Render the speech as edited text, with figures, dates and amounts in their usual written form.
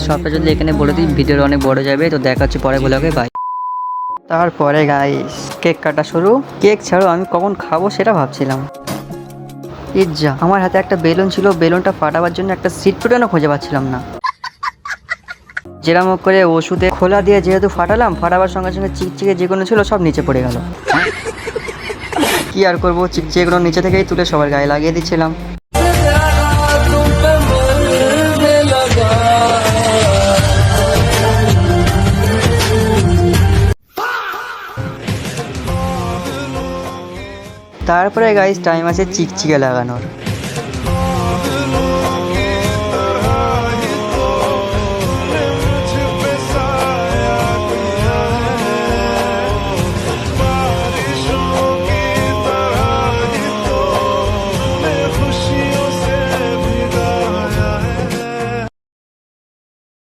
সবটা যদি এখানে বলে দিই ভিডিওটা অনেক বড় যাবে, তো দেখা হচ্ছে পরে ব্লগে, বাই। তারপরে গাইস কেক কাটা শুরু। কেক ছাড়ো আমি কখন খাবো সেটা ভাবছিলাম। ইজ্জা, আমার হাতে একটা বেলুন ছিল, বেলুনটা ফাটাবার জন্য একটা সিট ফুটানো খুঁজে পাচ্ছিলাম না। যেরকম করে ওষুধে খোলা দিয়ে যেহেতু ফাটালাম, ফাটাবার সঙ্গে সঙ্গে চিকচিকে যেগুলো ছিল সব নিচে পড়ে গেল। কি আর করবো, চিকচিকেগুলো নিচে থেকেই তুলে সবার গায়ে লাগিয়ে দিচ্ছিলাম। তারপরে গাইস টাইম আছে চিকচিকে লাগানোর।